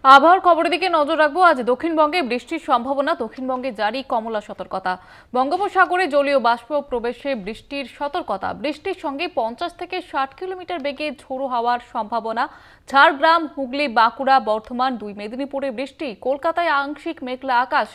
আবহাওয়ার খবরের দিকে নজর রাখবো। আজ দক্ষিণবঙ্গে বৃষ্টির সম্ভাবনা। দক্ষিণবঙ্গে জারি কমলা সতর্কতা। বঙ্গোপসাগরে জলীয় বাষ্প প্রবেশে বৃষ্টির সতর্কতা। বৃষ্টির সঙ্গে 50 থেকে 60 কিলোমিটার বেগে ঝোড়ো হাওয়ার সম্ভাবনা। ঝাড়গ্রাম, হুগলি, বাঁকুড়া, বর্ধমান, 2 মেদিনীপুরে বৃষ্টি। কলকাতায় আংশিক মেঘলা আকাশ।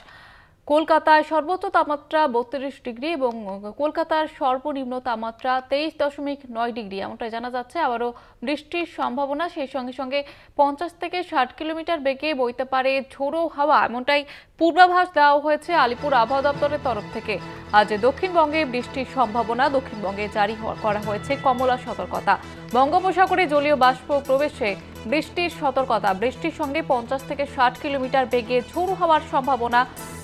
কলকাতায় সর্বোচ্চ তাপমাত্রা 32 ডিগ্রি এবং কলকাতার সর্বনিম্ন তাপমাত্রা 23.9 ডিগ্রি এমনটাই জানা যাচ্ছে। আবারও বৃষ্টির সম্ভাবনা, সেই সঙ্গে সঙ্গে 50 থেকে 60 কিলোমিটার বেগে বইতে পারে ঝোড়ো হাওয়া, এমনটাই পূর্বাভাস দেওয়া হয়েছে আলিপুর আবহাওয়া দপ্তরের তরফ থেকে। আজ দক্ষিণবঙ্গে বৃষ্টির সম্ভাবনা। দক্ষিণবঙ্গে জারি করা হয়েছে কমলা সতর্কতা। বঙ্গোপসাগরে জলীয় বাষ্প প্রবেশে বৃষ্টির সতর্কতা। বৃষ্টির সঙ্গে 50 থেকে 60 কিলোমিটার বেগে ঝোড়ো হাওয়ার সম্ভাবনা।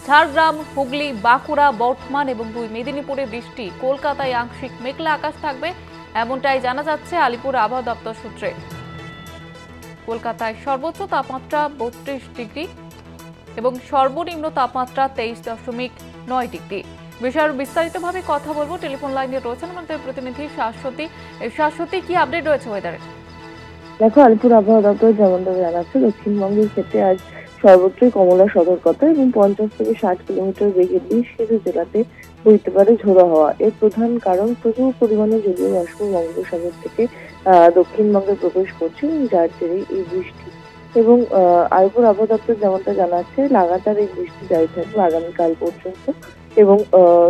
ঝাড়গ্রাম, হুগলি, বাঁকুড়া, বর্ধমান এবং 2 মেদিনীপুরে বৃষ্টি। কলকাতায় আংশিক মেঘলা আকাশ থাকবে এমনটাই জানা যাচ্ছে আলিপুর আবহাওয়া দপ্তর সূত্রে। কলকাতায় সর্বোচ্চ তাপমাত্রা 32 ডিগ্রি এবং সর্বনিম্ন তাপমাত্রা 23.9 ডিগ্রি। বিষয়ের বিস্তারিতভাবে কথা বলবো। টেলিফোন লাইনে রয়েছেন আমাদের প্রতিনিধি শাশ্বতী। শাশ্বতী, কি আপডেট রয়েছে ওয়েদারের? দেখো, আলিপুর আবহাওয়া দপ্তর যেমনটা জানাচ্ছে, দক্ষিণবঙ্গের ক্ষেত্রে আজ সর্বত্রই কমলা সতর্কতা এবং 50 থেকে 60 কিলোমিটার বেগে বেশ কিছু জেলাতে বইতে পারে ঝোড়ো হাওয়া। এর প্রধান কারণ প্রচুর পরিমাণে জলীয় বাষ্প বঙ্গোপসাগর থেকে দক্ষিণবঙ্গে প্রবেশ করছে এবং যার জেরেই এই বৃষ্টি। এবং আলিপুর আবহাওয়া দপ্তর যেমনটা জানাচ্ছে, লাগাতার এই বৃষ্টি জারি থাকবে আগামীকাল পর্যন্ত এবং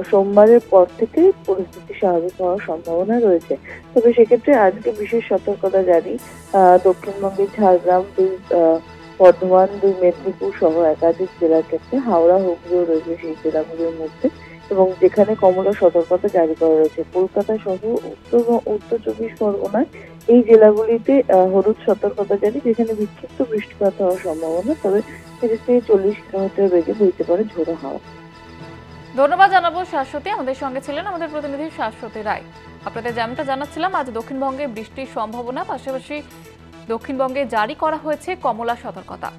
সোমবারের পর থেকে পরিস্থিতি স্বাভাবিক হওয়ার সম্ভাবনা রয়েছে। তবে সেক্ষেত্রে আজকে বিশেষ সতর্কতা জারি দক্ষিণবঙ্গের ঝাড়গ্রাম, বর্ধমান, 2 মেদিনীপুর সহ একাধিক জেলার ক্ষেত্রে। হাওড়া, হুগলিও রয়েছে সেই জেলাগুলোর মধ্যে এবং যেখানে কমলা সতর্কতা জারি করা রয়েছে। কলকাতা সহ উত্তর 24 পরগনায় এই জেলাগুলিতে হলুদ সতর্কতা জারি, যেখানে বিক্ষিপ্ত বৃষ্টিপাত হওয়ার সম্ভাবনা। তবে 30 থেকে 40 কিলোমিটার বেগে বইতে পারে ঝোড়ো হাওয়া। ধন্যবাদ জানাবো শাশ্বতী। আমাদের সঙ্গে ছিলেন আমাদের প্রতিনিধি শাশ্বতী রায়। আপনাদের যেমনটা জানাচ্ছিলাম, আজ দক্ষিণবঙ্গে বৃষ্টির সম্ভাবনা, পাশাপাশি দক্ষিণবঙ্গে জারি করা হয়েছে কমলা সতর্কতা।